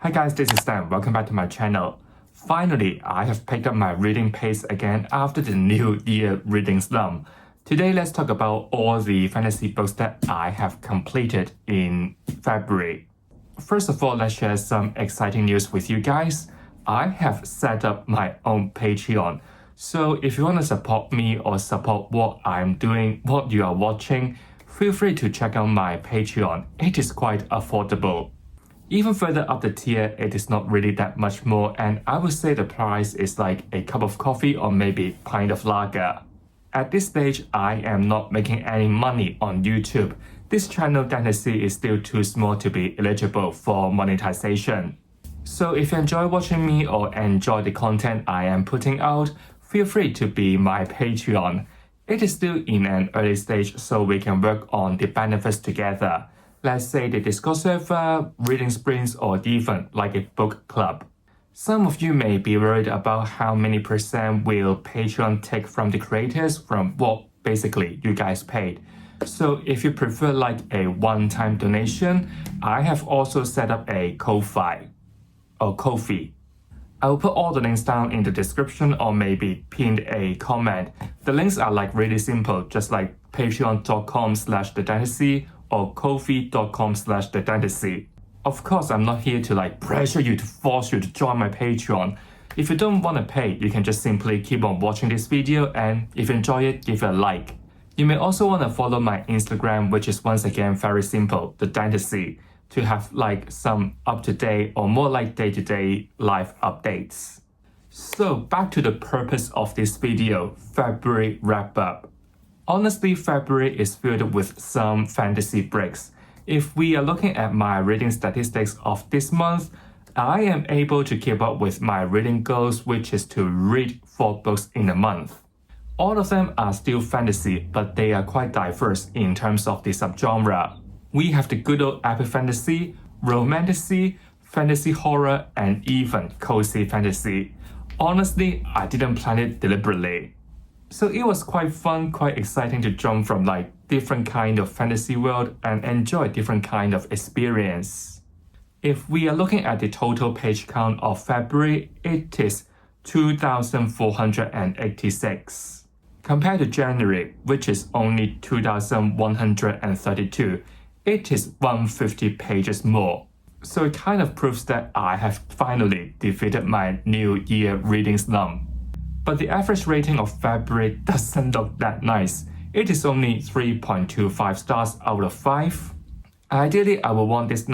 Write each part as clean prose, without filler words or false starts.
Hi guys, this is Sam. Welcome back to my channel. Finally, I have picked up my reading pace again after the New Year reading slump. Today, let's talk about all the fantasy books that I have completed in February. First of all, let's share some exciting news with you guys. I have set up my own Patreon. So if you want to support me or support what I'm doing, what you are watching, feel free to check out my Patreon. It is quite affordable. Even further up the tier, it is not really that much more, and I would say the price is like a cup of coffee or maybe pint of lager. At this stage, I am not making any money on YouTube. This channel Napoleonic-era is still too small to be eligible for monetization. So if you enjoy watching me or enjoy the content I am putting out, feel free to be my Patreon. It is still in an early stage, so we can work on the benefits together. Let's say the Discord server, reading sprints, or even like a book club. Some of you may be worried about how many percent will Patreon take from the creators from what basically you guys paid. So if you prefer like a one-time donation, I have also set up a Ko-fi or Ko-fi. I will put all the links down in the description or maybe pinned a comment. The links are like really simple, just like patreon.com/thenapoleonic-era or ko-fi.com/thenapoleonic-era. Of course, I'm not here to like pressure you to force you to join my Patreon. If you don't want to pay, you can just simply keep on watching this video, and if you enjoy it, give it a like. You may also want to follow my Instagram, which is once again very simple, the Napoleonic-era, to have like some up-to-date or more like day-to-day live updates. So back to the purpose of this video, February wrap-up. Honestly, February is filled with some fantasy breaks. If we are looking at my reading statistics of this month, I am able to keep up with my reading goals, which is to read 4 books in a month. All of them are still fantasy, but they are quite diverse in terms of the subgenre. We have the good old epic fantasy, romantasy, fantasy horror, and even cozy fantasy. Honestly, I didn't plan it deliberately. So it was quite fun, quite exciting to jump from like different kind of fantasy world and enjoy different kind of experience. If we are looking at the total page count of February, it is 2,486. Compared to January, which is only 2,132, it is 150 pages more. So it kind of proves that I have finally defeated my New Year reading slump. But the average rating of February doesn't look that nice. It is only 3.25 stars out of 5. Ideally, I would want this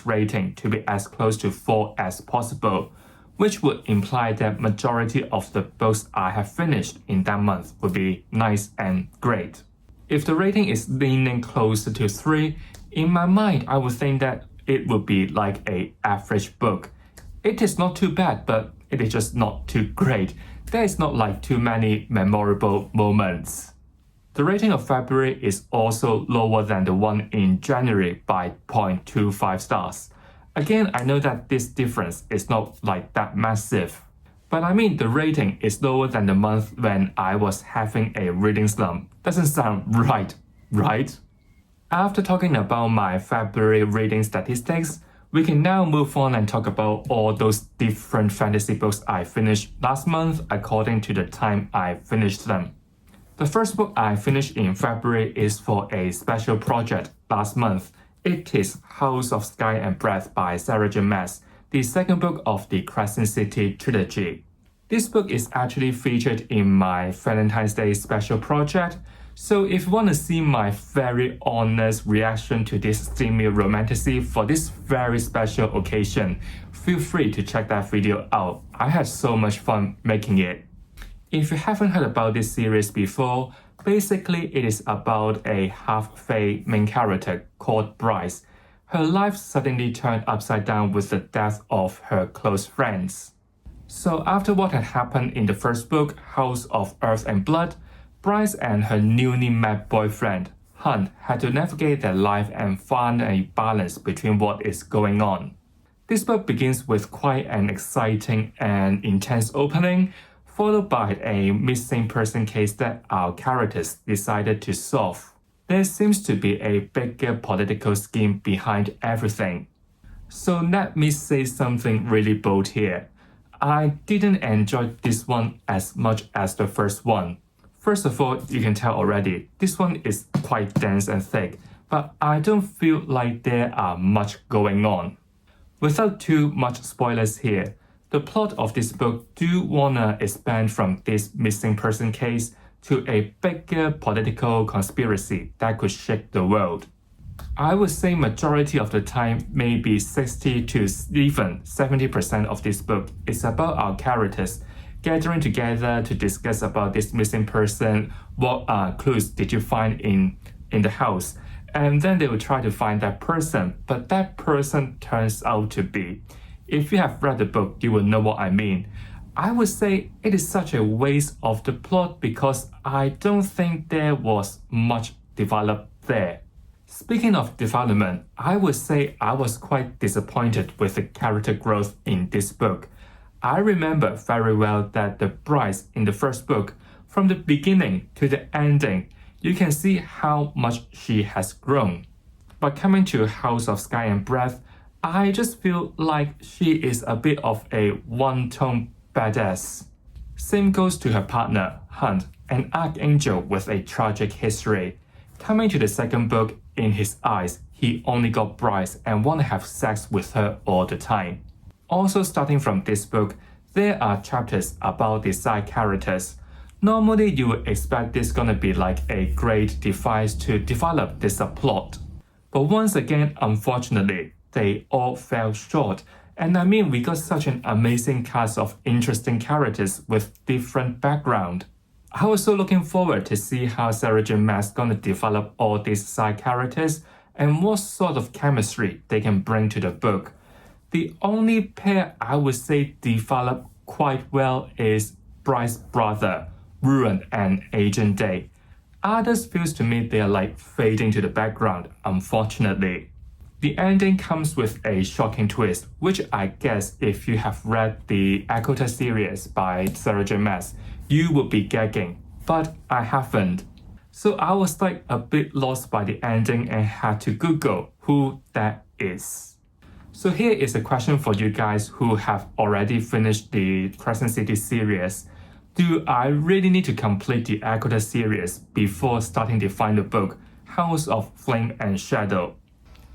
rating, to be as close to 4 as possible, which would imply that majority of the books I have finished in that month would be nice and great. If the rating is leaning closer to 3, in my mind, I would think that it would be like an average book. It is not too bad, but it is just not too great. There is not like too many memorable moments. The rating of February is also lower than the one in January by 0.25 stars. Again, I know that this difference is not like that massive. But I mean, the rating is lower than the month when I was having a reading slump. Doesn't sound right, right? After talking about my February reading statistics, we can now move on and talk about all those different fantasy books I finished last month according to the time I finished them. The first book I finished in February is for a special project last month. It is House of Sky and Breath by Sarah J. Maas, the second book of the Crescent City trilogy. This book is actually featured in my Valentine's Day special project, so if you want to see my very honest reaction to this steamy romantasy for this very special occasion, feel free to check that video out. I had so much fun making it. If you haven't heard about this series before, basically it is about a half-fae main character called Bryce. Her life suddenly turned upside down with the death of her close friends. So after what had happened in the first book, House of Earth and Blood, Bryce and her newly met boyfriend, Hunt, had to navigate their life and find a balance between what is going on. This book begins with quite an exciting and intense opening, followed by a missing person case that our characters decided to solve. There seems to be a bigger political scheme behind everything. So let me say something really bold here. I didn't enjoy this one as much as the first one. First of all, you can tell already, this one is quite dense and thick, but I don't feel like there are much going on. Without too much spoilers here, the plot of this book do wanna expand from this missing person case to a bigger political conspiracy that could shake the world. I would say majority of the time, maybe 60 to even 70% of this book is about our characters gathering together to discuss about this missing person, what clues did you find in the house, and then they will try to find that person, but that person turns out to be, if you have read the book, you will know what I mean. I would say it is such a waste of the plot because I don't think there was much developed there. Speaking of development, I would say I was quite disappointed with the character growth in this book. I remember very well that the bride in the first book, from the beginning to the ending, you can see how much she has grown. But coming to House of Sky and Breath, I just feel like she is a bit of a one-tone badass. Same goes to her partner, Hunt, an archangel with a tragic history. Coming to the second book, in his eyes, he only got Bryce and want to have sex with her all the time. Also starting from this book, there are chapters about the side characters. Normally you would expect this gonna be like a great device to develop the subplot. But once again, unfortunately, they all fell short. And I mean, we got such an amazing cast of interesting characters with different background. I was so looking forward to see how Sarah J. Maas gonna develop all these side characters and what sort of chemistry they can bring to the book. The only pair I would say develop quite well is Bryce's brother, Ruin and Agent Day. Others feels to me they are like fading to the background, unfortunately. The ending comes with a shocking twist, which I guess if you have read the Akota series by Sarah J. Maas, you would be gagging, but I haven't. So I was like a bit lost by the ending and had to Google who that is. So here is a question for you guys who have already finished the Crescent City series. Do I really need to complete the Akota series before starting the final book, House of Flame and Shadow?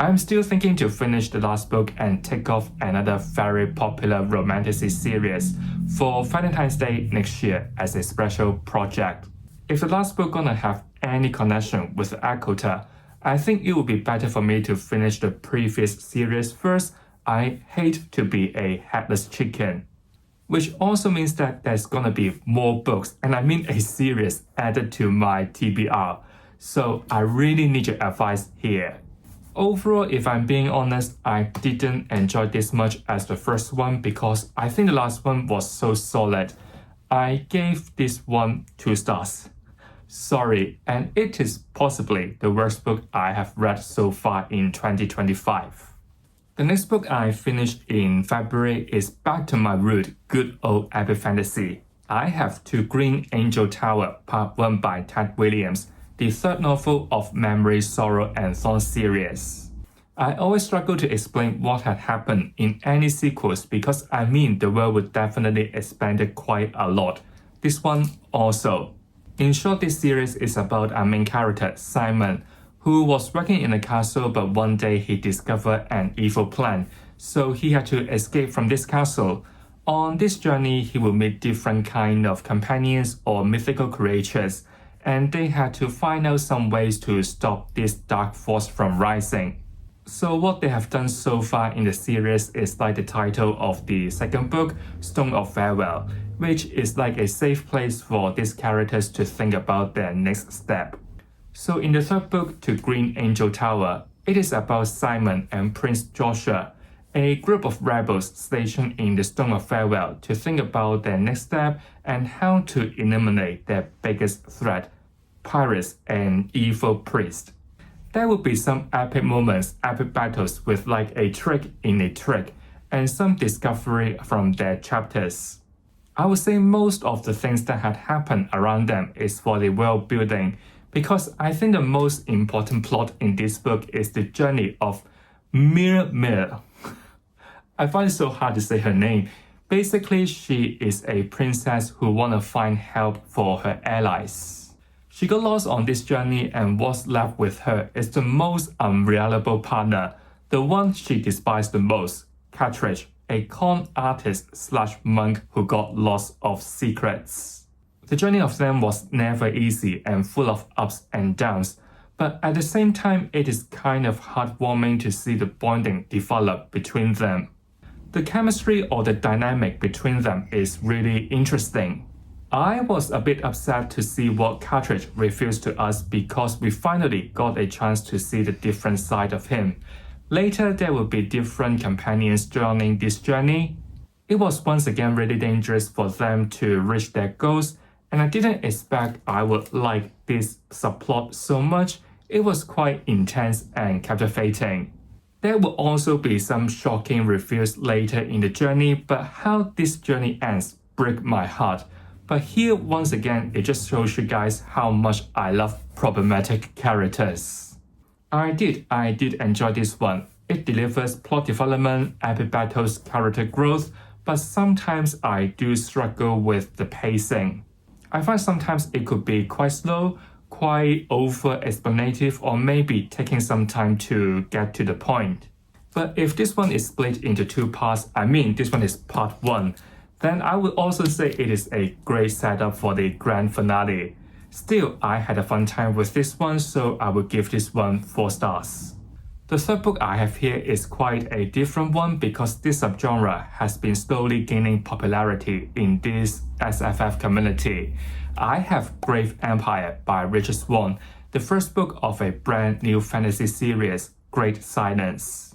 I'm still thinking to finish the last book and take off another very popular Romantasy series for Valentine's Day next year as a special project. If the last book gonna have any connection with Akota, I think it would be better for me to finish the previous series first. I hate to be a headless chicken. Which also means that there's gonna be more books, and I mean a series added to my TBR. So I really need your advice here. Overall, if I'm being honest, I didn't enjoy this much as the first one because I think the last one was so solid. I gave this one 2 stars. Sorry, and it is possibly the worst book I have read so far in 2025. The next book I finished in February is back to my root, good old epic fantasy. I have To Green Angel Tower, Part 1 by Ted Williams, the third novel of Memory, Sorrow and Thorn series. I always struggle to explain what had happened in any sequels because I mean the world would definitely expanded quite a lot. This one also. In short, this series is about our main character, Simon, who was working in a castle but one day he discovered an evil plan, so he had to escape from this castle. On this journey, he will meet different kind of companions or mythical creatures, and they had to find out some ways to stop this dark force from rising. So what they have done so far in the series is like the title of the second book, Stone of Farewell, which is like a safe place for these characters to think about their next step. So in the third book, To Green Angel Tower, it is about Simon and Prince Joshua, a group of rebels stationed in the Stone of Farewell to think about their next step and how to eliminate their biggest threat, pirates and evil priest. There will be some epic moments, epic battles with like a trick in a trick, and some discovery from their chapters. I would say most of the things that had happened around them is for the world building, because I think the most important plot in this book is the journey of Mir. I find it so hard to say her name. Basically, she is a princess who wants to find help for her allies. She got lost on this journey, and what's left with her is the most unreliable partner, the one she despised the most, Cartridge, a con artist/monk who got lots of secrets. The journey of them was never easy and full of ups and downs, but at the same time it is kind of heartwarming to see the bonding develop between them. The chemistry or the dynamic between them is really interesting. I was a bit upset to see what Cartridge reveals to us because we finally got a chance to see the different side of him. Later, there will be different companions joining this journey. It was once again really dangerous for them to reach their goals, and I didn't expect I would like this subplot so much. It was quite intense and captivating. There will also be some shocking reveals later in the journey, but how this journey ends breaks my heart. But here, once again, it just shows you guys how much I love problematic characters. I did enjoy this one. It delivers plot development, epic battles, character growth, but sometimes I do struggle with the pacing. I find sometimes it could be quite slow, quite over-explanative, or maybe taking some time to get to the point. But if this one is split into two parts, this one is part 1, then I would also say it is a great setup for the grand finale. Still, I had a fun time with this one, so I would give this one 4 stars. The third book I have here is quite a different one because this subgenre has been slowly gaining popularity in this SFF community. I have Grave Empire by Richard Swan, the first book of a brand new fantasy series, Great Silence.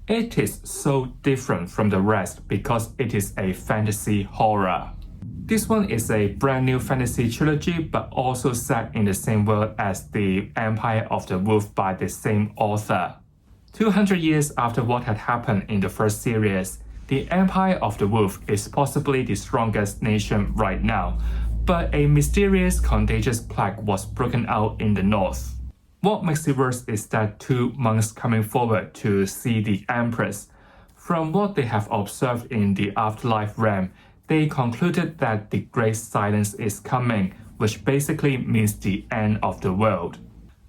It is so different from the rest because it is a fantasy horror. This one is a brand new fantasy trilogy but also set in the same world as the Empire of the Wolf by the same author. 200 years after what had happened in the first series, the Empire of the Wolf is possibly the strongest nation right now, but a mysterious contagious plague was broken out in the north. What makes it worse is that 2 monks coming forward to see the Empress. From what they have observed in the afterlife realm, they concluded that the Great Silence is coming, which basically means the end of the world.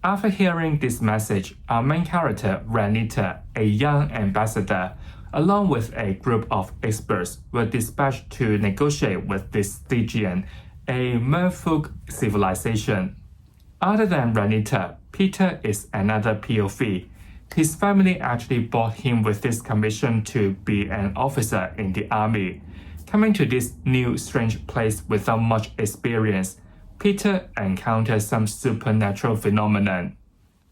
After hearing this message, our main character, Ranita, a young ambassador, along with a group of experts, were dispatched to negotiate with this Stygian, a merfolk civilization. Other than Ranita, Peter is another POV. His family actually brought him with this commission to be an officer in the army. Coming to this new strange place without much experience, Peter encounters some supernatural phenomenon.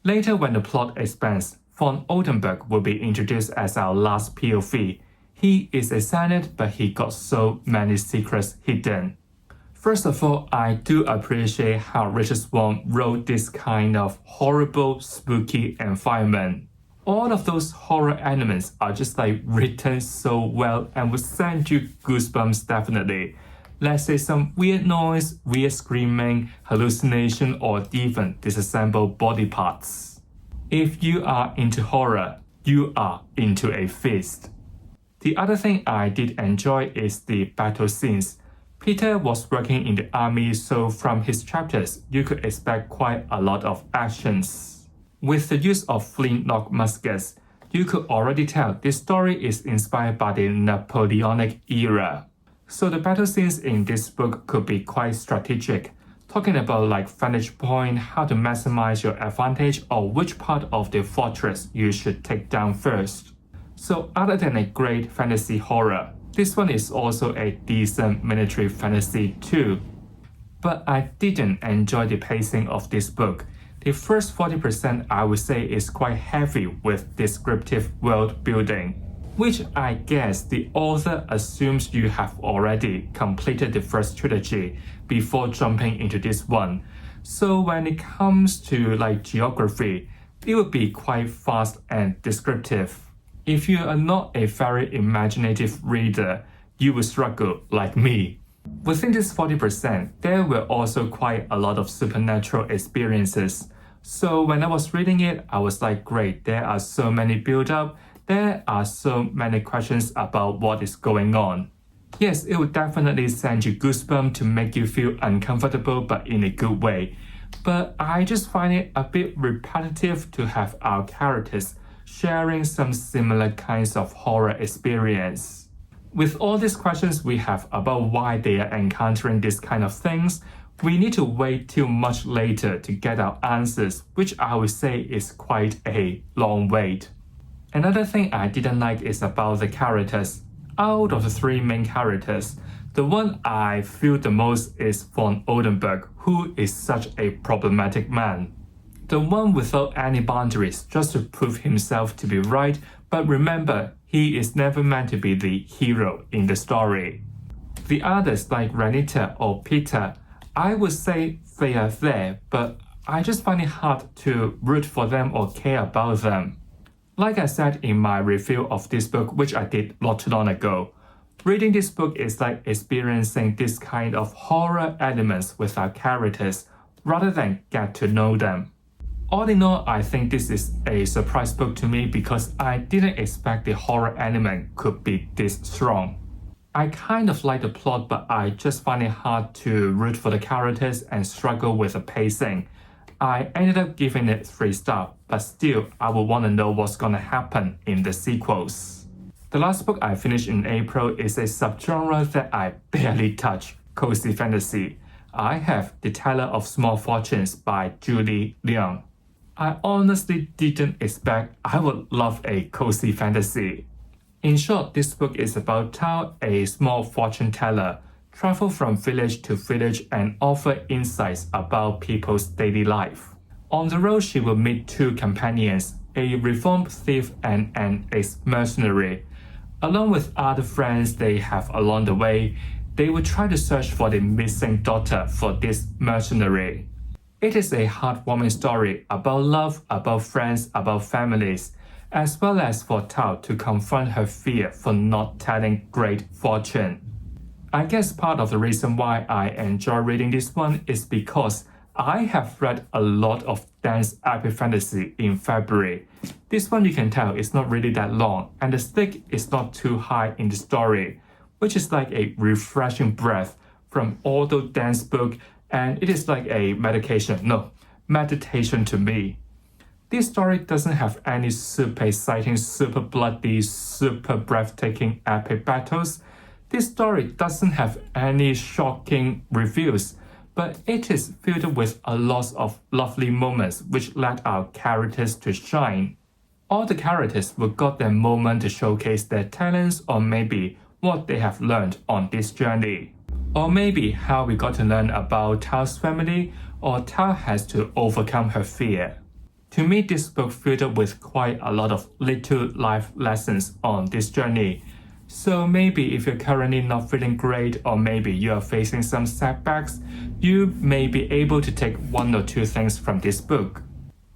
Later when the plot expands, von Oldenburg will be introduced as our last POV. He is a Senate, but he got so many secrets hidden. First of all, I do appreciate how Richard Swan wrote this kind of horrible, spooky environment. All of those horror elements are just written so well and will send you goosebumps definitely. Let's say some weird noise, weird screaming, hallucination, or even disassembled body parts. If you are into horror, you are into a feast. The other thing I did enjoy is the battle scenes. Peter was working in the army, so from his chapters, you could expect quite a lot of actions. With the use of flintlock muskets, you could already tell this story is inspired by the Napoleonic-era. So the battle scenes in this book could be quite strategic, talking about vantage point, how to maximize your advantage, or which part of the fortress you should take down first. So other than a great fantasy horror, this one is also a decent military fantasy too. But I didn't enjoy the pacing of this book. The first 40% I would say is quite heavy with descriptive world building, which I guess the author assumes you have already completed the first trilogy before jumping into this one. So when it comes to geography, it would be quite fast and descriptive. If you are not a very imaginative reader, you will struggle like me. Within this 40%, there were also quite a lot of supernatural experiences. So when I was reading it, I was great, there are so many build-up, There are so many questions about what is going on. Yes, it will definitely send you goosebumps to make you feel uncomfortable, but in a good way. But I just find it a bit repetitive to have our characters sharing some similar kinds of horror experience. With all these questions we have about why they are encountering these kind of things, we need to wait till much later to get our answers, which I would say is quite a long wait. Another thing I didn't like is about the characters. Out of the three main characters, the one I feel the most is von Oldenburg, who is such a problematic man. The one without any boundaries just to prove himself to be right, but remember, he is never meant to be the hero in the story. The others like Renita or Peter, I would say they are there, but I just find it hard to root for them or care about them. Like I said in my review of this book, which I did not too long ago, reading this book is like experiencing this kind of horror elements with our characters rather than get to know them. All in all, I think this is a surprise book to me because I didn't expect the horror element could be this strong. I kind of like the plot, but I just find it hard to root for the characters and struggle with the pacing. I ended up giving it 3 stars, but still I would want to know what's gonna happen in the sequels. The last book I finished in April is a subgenre that I barely touch, cozy fantasy. I have The Teller of Small Fortunes by Julie Leong. I honestly didn't expect I would love a cozy fantasy. In short, this book is about Tao, a small fortune teller, travel from village to village and offer insights about people's daily life. On the road, she will meet 2 companions, a reformed thief and an ex-mercenary. Along with other friends they have along the way, they will try to search for the missing daughter for this mercenary. It is a heartwarming story about love, about friends, about families, as well as for Tao to confront her fear for not telling great fortune. I guess part of the reason why I enjoy reading this one is because I have read a lot of dense epic fantasy in February. This one you can tell is not really that long and the stake is not too high in the story, which is like a refreshing breath from all those dense books, and it is like a meditation to me. This story doesn't have any super exciting, super bloody, super breathtaking epic battles. This story doesn't have any shocking reveals, but it is filled with a lot of lovely moments which let our characters to shine. All the characters will got their moment to showcase their talents or maybe what they have learned on this journey. Or maybe how we got to learn about Tao's family, or Tao has to overcome her fear. To me, this book filled with quite a lot of little life lessons on this journey. So maybe if you're currently not feeling great or maybe you are facing some setbacks, you may be able to take 1 or 2 things from this book.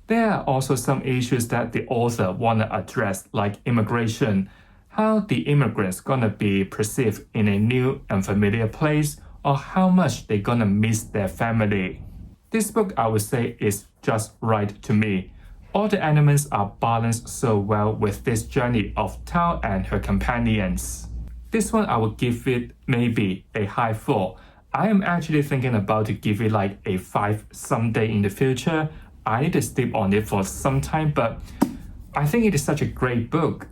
There are also some issues that the author want to address, like immigration, how the immigrants gonna be perceived in a new and familiar place, or how much they gonna miss their family. This book I would say is just right to me. All the elements are balanced so well with this journey of Tao and her companions. This one I would give it maybe a high 4. I am actually thinking about to give it like a 5 someday in the future. I need to sleep on it for some time, but I think it is such a great book.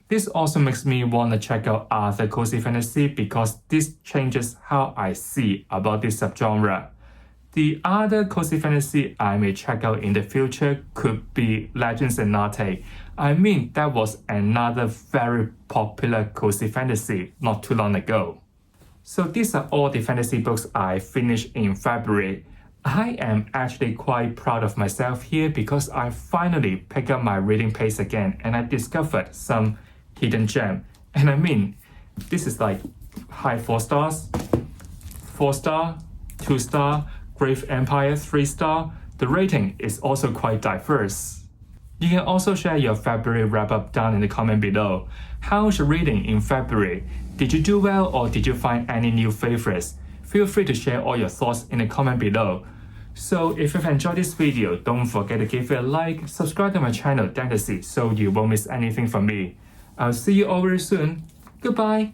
This also makes me want to check out other cozy fantasy because this changes how I see about this subgenre. The other cozy fantasy I may check out in the future could be Legends and Latte. I mean, that was another very popular cozy fantasy not too long ago. So these are all the fantasy books I finished in February. I am actually quite proud of myself here because I finally picked up my reading pace again and I discovered some hidden gem. And I mean, this is like high 4 stars, 4 star, 2 star, Grave Empire 3 star. The rating is also quite diverse. You can also share your February wrap-up down in the comment below. How's your reading in February? Did you do well or did you find any new favorites? Feel free to share all your thoughts in the comment below. So if you've enjoyed this video, don't forget to give it a like, subscribe to my channel Fantasy so you won't miss anything from me. I'll see you all very soon. Goodbye!